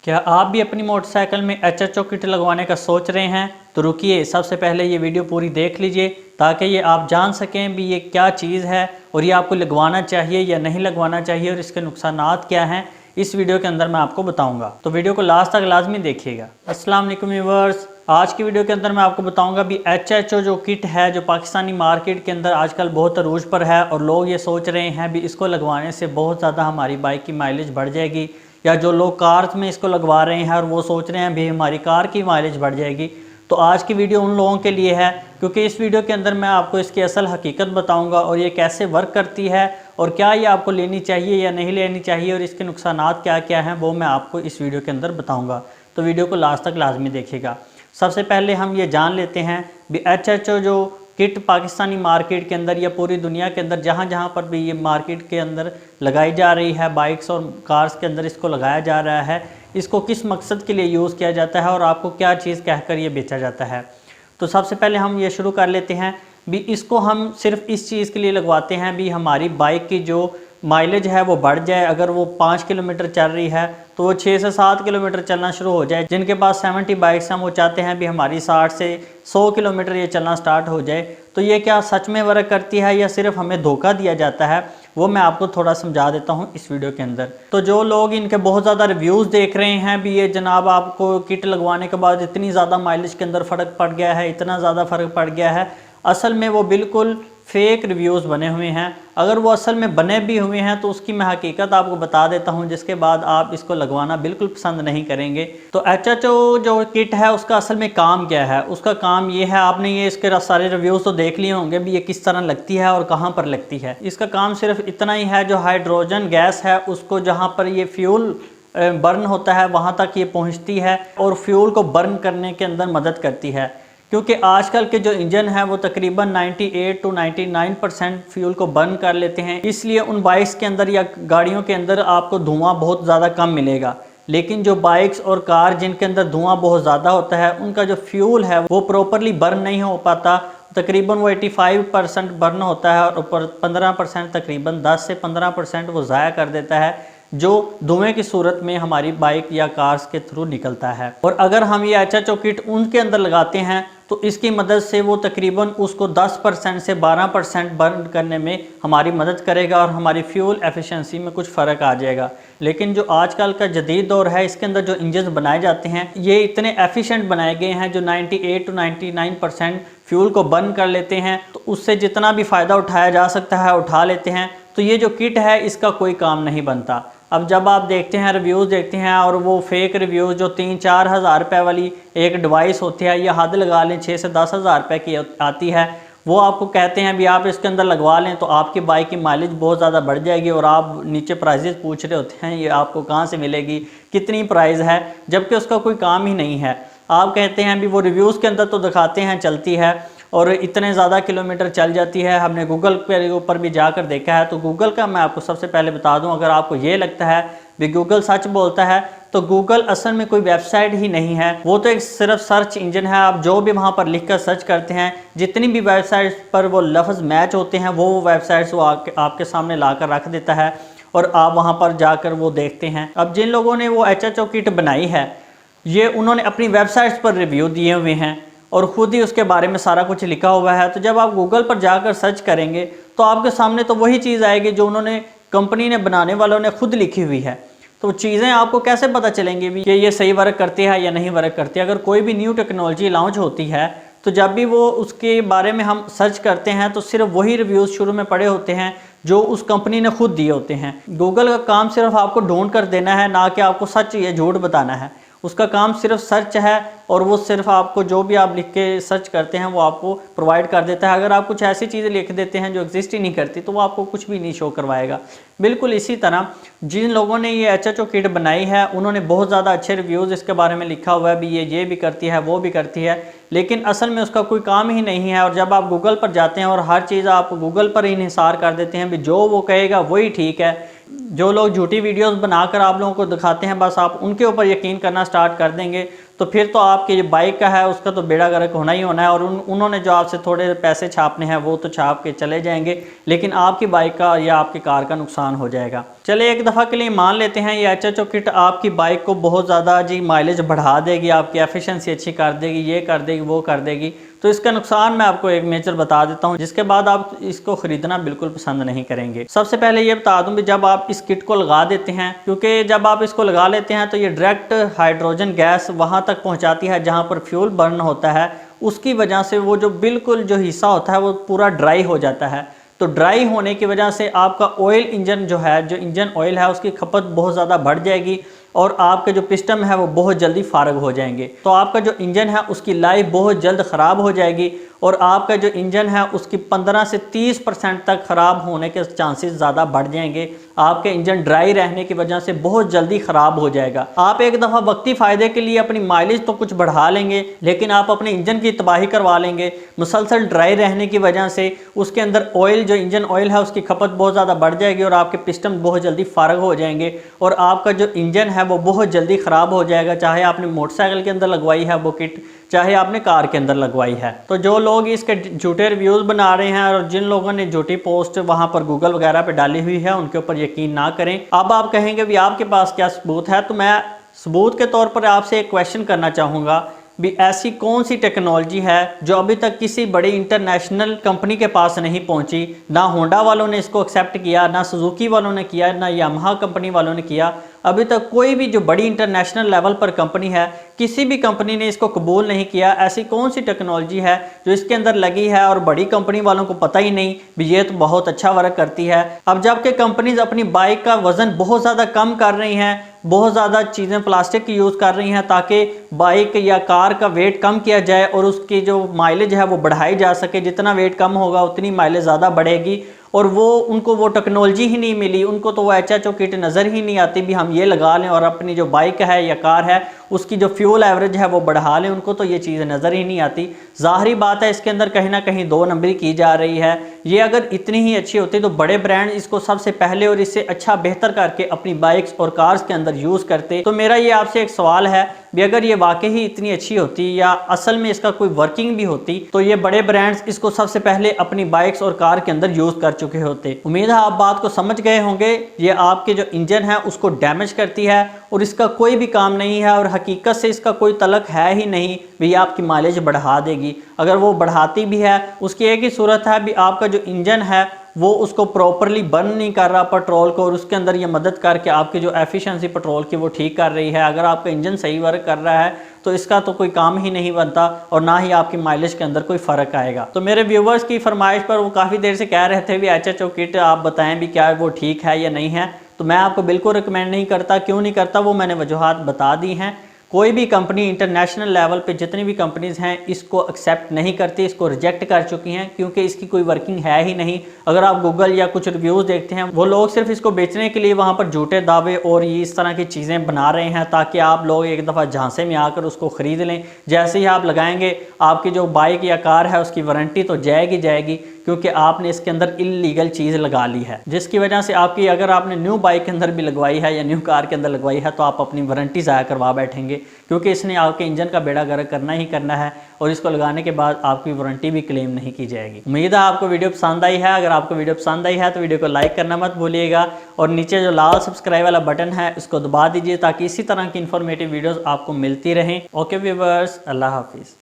क्या आप भी अपनी मोटरसाइकिल में HHO किट लगवाने का सोच रहे हैं? तो रुकिए, सबसे पहले ये वीडियो पूरी देख लीजिए ताकि ये आप जान सकें भी ये क्या चीज़ है और ये आपको लगवाना चाहिए या नहीं लगवाना चाहिए और इसके नुकसानात क्या हैं। इस वीडियो के अंदर मैं आपको बताऊंगा, तो वीडियो को लास्ट तक लाजमी देखिएगा। अस्सलाम वालेकुम व्यूअर्स, आज की वीडियो के अंदर मैं आपको बताऊंगा भी HHO जो किट है जो पाकिस्तानी मार्केट के अंदर आजकल बहुत अरूज पर है और लोग ये सोच रहे हैं भी इसको लगवाने से बहुत ज़्यादा हमारी बाइक की माइलेज बढ़ जाएगी, या जो लोग कार्स में इसको लगवा रहे हैं और वो सोच रहे हैं भी हमारी कार की माइलेज बढ़ जाएगी। तो आज की वीडियो उन लोगों के लिए है, क्योंकि इस वीडियो के अंदर मैं आपको इसकी असल हकीकत बताऊंगा और ये कैसे वर्क करती है और क्या ये आपको लेनी चाहिए या नहीं लेनी चाहिए और इसके नुकसानात क्या क्या हैं वो मैं आपको इस वीडियो के अंदर बताऊंगा। तो वीडियो को लास्ट तक लाजमी देखिएगा। सबसे पहले हम ये जान लेते हैं भी HHO जो किट पाकिस्तानी मार्केट के अंदर या पूरी दुनिया के अंदर जहाँ जहाँ पर भी ये मार्केट के अंदर लगाई जा रही है, बाइक्स और कार्स के अंदर इसको लगाया जा रहा है, इसको किस मकसद के लिए यूज़ किया जाता है और आपको क्या चीज़ कहकर ये बेचा जाता है। तो सबसे पहले हम ये शुरू कर लेते हैं भी इसको हम सिर्फ इस चीज़ के लिए लगवाते हैं भी हमारी बाइक की जो माइलेज है वो बढ़ जाए। अगर वो 5 किलोमीटर चल रही है तो वो 6 से 7 किलोमीटर चलना शुरू हो जाए। जिनके पास 70 बाइक्स हैं वो चाहते हैं भी हमारी 60 से 100 किलोमीटर ये चलना स्टार्ट हो जाए। तो ये क्या सच में वर्क करती है या सिर्फ हमें धोखा दिया जाता है, वो मैं आपको थोड़ा समझा देता हूँ इस वीडियो के अंदर। तो जो लोग इनके बहुत ज़्यादा रिव्यूज़ देख रहे हैं भी ये जनाब आपको किट लगवाने के बाद इतनी ज़्यादा माइलेज के अंदर फ़र्क पड़ गया है, इतना ज़्यादा फ़र्क पड़ गया है, असल में वो बिल्कुल फेक रिव्यूज़ बने हुए हैं। अगर वो असल में बने भी हुए हैं तो उसकी मैं हकीकत आपको बता देता हूं, जिसके बाद आप इसको लगवाना बिल्कुल पसंद नहीं करेंगे। तो HHO जो किट है उसका असल में काम क्या है? उसका काम ये है, आपने ये इसके सारे रिव्यूज़ तो देख लिए होंगे भी ये किस तरह लगती है और कहाँ पर लगती है। इसका काम सिर्फ इतना ही है, जो हाइड्रोजन गैस है उसको जहाँ पर ये फ्यूल बर्न होता है वहाँ तक ये पहुँचती है और फ्यूल को बर्न करने के अंदर मदद करती है। क्योंकि आजकल के जो इंजन है वो तकरीबन 98 to 99% फ्यूल को बर्न कर लेते हैं, इसलिए उन बाइक्स के अंदर या गाड़ियों के अंदर आपको धुआं बहुत ज़्यादा कम मिलेगा। लेकिन जो बाइक्स और कार जिनके अंदर धुआं बहुत ज़्यादा होता है उनका जो फ्यूल है वो प्रॉपरली बर्न नहीं हो पाता। तकरीबन वो 85% बर्न होता है और ऊपर 15% तकरीबन 10 से 15% वो ज़ाया कर देता है, जो धुएं की सूरत में हमारी बाइक या कार्स के थ्रू निकलता है। और अगर हम ये HHO किट उनके अंदर लगाते हैं तो इसकी मदद से वो तकरीबन उसको 10% से 12% बर्न करने में हमारी मदद करेगा और हमारी फ्यूल एफिशिएंसी में कुछ फ़र्क आ जाएगा। लेकिन जो आजकल का जदीद दौर है इसके अंदर जो इंजन बनाए जाते हैं ये इतने एफिशिएंट बनाए गए हैं जो 98 to 99% फ्यूल को बर्न कर लेते हैं। तो उससे जितना भी फ़ायदा उठाया जा सकता है उठा लेते हैं। तो ये जो किट है इसका कोई काम नहीं बनता। अब जब आप देखते हैं रिव्यूज़ देखते हैं और वो फेक रिव्यूज़ जो 3-4 हज़ार रुपये वाली एक डिवाइस होती है या हद लगा लें 6 से 10 हज़ार रुपये की आती है, वो आपको कहते हैं भी आप इसके अंदर लगवा लें तो आपकी बाइक की माइलेज बहुत ज़्यादा बढ़ जाएगी और आप नीचे प्राइजेस पूछ रहे होते हैं ये आपको कहाँ से मिलेगी, कितनी प्राइस है, जबकि उसका कोई काम ही नहीं है। आप कहते हैं भी वो रिव्यूज़ के अंदर तो दिखाते हैं चलती है और इतने ज़्यादा किलोमीटर चल जाती है। हमने गूगल के ऊपर भी जाकर देखा है। तो गूगल का मैं आपको सबसे पहले बता दूं, अगर आपको ये लगता है भी गूगल सच बोलता है तो गूगल असल में कोई वेबसाइट ही नहीं है, वो तो एक सिर्फ सर्च इंजन है। आप जो भी वहाँ पर लिख कर सर्च करते हैं, जितनी भी वेबसाइट्स पर वो लफ्ज़ मैच होते हैं वो वेबसाइट्स वो आपके सामने ला कर रख देता है और आप वहाँ पर जाकर वो देखते हैं। अब जिन लोगों ने वो HHO किट बनाई है ये उन्होंने अपनी वेबसाइट्स पर रिव्यू दिए हुए हैं और ख़ुद ही उसके बारे में सारा कुछ लिखा हुआ है। तो जब आप गूगल पर जाकर सर्च करेंगे तो आपके सामने तो वही चीज़ आएगी जो उन्होंने कंपनी ने बनाने वालों ने खुद लिखी हुई है। तो चीज़ें आपको कैसे पता चलेंगी भी कि ये सही वर्क करती है या नहीं वर्क करती है? अगर कोई भी न्यू टेक्नोलॉजी लॉन्च होती है तो जब भी वो उसके बारे में हम सर्च करते हैं तो सिर्फ वही रिव्यूज़ शुरू में पड़े होते हैं जो उस कंपनी ने खुद दिए होते हैं। गूगल का काम सिर्फ आपको ढूंढ कर देना है, ना कि आपको सच या झूठ बताना है। उसका काम सिर्फ सर्च है और वो सिर्फ आपको जो भी आप लिख के सर्च करते हैं वो आपको प्रोवाइड कर देता है। अगर आप कुछ ऐसी चीज़ें लिख देते हैं जो एग्जिस्ट ही नहीं करती तो वो आपको कुछ भी नहीं शो करवाएगा। बिल्कुल इसी तरह जिन लोगों ने ये HHO किट बनाई है उन्होंने बहुत ज़्यादा अच्छे रिव्यूज़ इसके बारे में लिखा हुआ है भी ये भी करती है वो भी करती है, लेकिन असल में उसका कोई काम ही नहीं है। और जब आप गूगल पर जाते हैं और हर चीज़ आप गूगल पर ही इंहिसार कर देते हैं भी जो वो कहेगा वही ठीक है, जो लोग झूठी वीडियोस बनाकर आप लोगों को दिखाते हैं बस आप उनके ऊपर यकीन करना स्टार्ट कर देंगे तो फिर तो आपके ये बाइक का है उसका तो बेड़ा गर्क होना ही होना है, और उन्होंने जो आपसे थोड़े पैसे छापने हैं वो तो छाप के चले जाएंगे, लेकिन आपकी बाइक का या आपकी कार का नुकसान हो जाएगा। चले एक दफ़ा के लिए मान लेते हैं ये HHO किट आपकी बाइक को बहुत ज़्यादा जी माइलेज बढ़ा देगी, आपकी एफिशिएंसी अच्छी कर देगी, ये कर देगी, वो कर देगी, तो इसका नुकसान मैं आपको एक मेजर बता देता हूं, जिसके बाद आप इसको खरीदना बिल्कुल पसंद नहीं करेंगे। सबसे पहले ये बता दूं भी जब आप इस किट को लगा देते हैं, क्योंकि जब आप इसको लगा लेते हैं तो ये डायरेक्ट हाइड्रोजन गैस वहां तक पहुंचाती है जहां पर फ्यूल बर्न होता है, उसकी वजह से वो जो बिल्कुल जो हिस्सा होता है वो पूरा ड्राई हो जाता है। तो ड्राई होने की वजह से आपका ऑयल इंजन जो है, जो इंजन ऑयल है उसकी खपत बहुत ज़्यादा बढ़ जाएगी और आपके जो पिस्टन है वो बहुत जल्दी फारग हो जाएंगे। तो आपका जो इंजन है उसकी लाइफ बहुत जल्द ख़राब हो जाएगी और आपका जो इंजन है उसकी 15 से 30% तक ख़राब होने के चांसेस ज़्यादा बढ़ जाएंगे। आपके इंजन ड्राई रहने की वजह से बहुत जल्दी ख़राब हो जाएगा। आप एक दफ़ा वक्ती फ़ायदे के लिए अपनी माइलेज तो कुछ बढ़ा लेंगे, लेकिन आप अपने इंजन की तबाही करवा लेंगे। मुसलसल ड्राई रहने की वजह से उसके अंदर ऑयल, जो इंजन ऑयल है उसकी खपत बहुत ज़्यादा बढ़ जाएगी और आपके पिस्टन बहुत जल्दी फारग हो जाएंगे और आपका जो इंजन है वो बहुत जल्दी ख़राब हो जाएगा, चाहे आपने मोटरसाइकिल के अंदर लगवाई है वो किट, चाहे आपने कार के अंदर लगवाई है। तो जो लोग इसके झूठे रिव्यूज़ बना रहे हैं और जिन लोगों ने झूठी पोस्ट वहां पर गूगल वगैरह पे डाली हुई है उनके ऊपर यकीन ना करें। अब आप कहेंगे भी आपके पास क्या सबूत है, तो मैं सबूत के तौर पर आपसे एक क्वेश्चन करना चाहूँगा भी ऐसी कौन सी टेक्नोलॉजी है जो अभी तक किसी बड़ी इंटरनेशनल कंपनी के पास नहीं पहुंची। ना होंडा वालों ने इसको एक्सेप्ट किया, ना सुजुकी वालों ने किया, ना यामाहा कंपनी वालों ने किया। अभी तक कोई भी जो बड़ी इंटरनेशनल लेवल पर कंपनी है, किसी भी कंपनी ने इसको कबूल नहीं किया। ऐसी कौन सी टेक्नोलॉजी है जो इसके अंदर लगी है और बड़ी कंपनी वालों को पता ही नहीं भी ये तो बहुत अच्छा वर्क करती है। अब जबकि कंपनीज अपनी बाइक का वजन बहुत ज़्यादा कम कर रही हैं, बहुत ज़्यादा चीज़ें प्लास्टिक की यूज़ कर रही हैं ताकि बाइक या कार का वेट कम किया जाए और उसकी जो माइलेज है वो बढ़ाई जा सके। जितना वेट कम होगा उतनी माइलेज ज़्यादा बढ़ेगी और उनको वो टेक्नोलॉजी ही नहीं मिली, उनको तो वो HHO किट नज़र ही नहीं आती भी हम ये लगा लें और अपनी जो बाइक है या कार है उसकी जो फ्यूल एवरेज है वो बढ़ा लें, उनको तो ये चीज़ नज़र ही नहीं आती। ज़ाहिरी बात है इसके अंदर कहीं ना कहीं 2 नंबरी की जा रही है। ये अगर इतनी ही अच्छी होती तो बड़े ब्रांड इसको सबसे पहले और इससे अच्छा बेहतर करके अपनी बाइक्स और कार्स के अंदर यूज़ करते। तो मेरा ये आपसे एक सवाल है भी अगर ये वाकई ही इतनी अच्छी होती या असल में इसका कोई वर्किंग भी होती तो ये बड़े ब्रांड्स इसको सबसे पहले अपनी बाइक्स और कार के अंदर यूज़ कर चुके होते। उम्मीद है आप बात को समझ गए होंगे। ये आपके जो इंजन है उसको डैमेज करती है और इसका कोई भी काम नहीं है और हकीकत से इसका कोई तलक है ही नहीं भी आपकी माइलेज बढ़ा देगी। अगर वो बढ़ाती भी है उसकी एक ही सूरत है भी आपका जो इंजन है वो उसको प्रॉपरली बर्न नहीं कर रहा पेट्रोल को और उसके अंदर ये मदद करके आपकी जो एफिशिएंसी पेट्रोल की वो ठीक कर रही है। अगर आपका इंजन सही वर्क कर रहा है तो इसका तो कोई काम ही नहीं बनता और ना ही आपकी माइलेज के अंदर कोई फ़र्क आएगा। तो मेरे व्यूवर्स की फरमाइश पर वो काफ़ी देर से कह रहे थे भी HHO किट आप बताएं भी क्या वो ठीक है या नहीं है, तो मैं आपको बिल्कुल रिकमेंड नहीं करता। क्यों नहीं करता वो मैंने वजूहात बता दी हैं। कोई भी कंपनी इंटरनेशनल लेवल पे जितनी भी कंपनीज़ हैं इसको एक्सेप्ट नहीं करती, इसको रिजेक्ट कर चुकी हैं क्योंकि इसकी कोई वर्किंग है ही नहीं। अगर आप गूगल या कुछ रिव्यूज़ देखते हैं वो लोग सिर्फ इसको बेचने के लिए वहाँ पर झूठे दावे और ये इस तरह की चीज़ें बना रहे हैं ताकि आप लोग एक दफ़ा झांसे में आकर उसको ख़रीद लें। जैसे ही आप लगाएंगे आपकी जो बाइक या कार है उसकी वारंटी तो जाएगी क्योंकि आपने इसके अंदर इलीगल चीज़ लगा ली है, जिसकी वजह से आपकी अगर आपने न्यू बाइक के अंदर भी लगवाई है या न्यू कार के अंदर लगवाई है तो आप अपनी वारंटी ज़ाया करवा बैठेंगे क्योंकि इसने आपके इंजन का बेड़ा गर्क करना ही करना है और इसको लगाने के बाद आपकी वारंटी भी क्लेम नहीं की जाएगी। उम्मीद है आपको वीडियो पसंद आई है। अगर आपको वीडियो पसंद आई है तो वीडियो को लाइक करना मत भूलिएगा और नीचे जो लाल सब्सक्राइब वाला बटन है इसको दबा दीजिए ताकि इसी तरह की इन्फॉर्मेटिव वीडियोज़ आपको मिलती रहें। ओके व्यूअर्स, अल्लाह हाफिज़।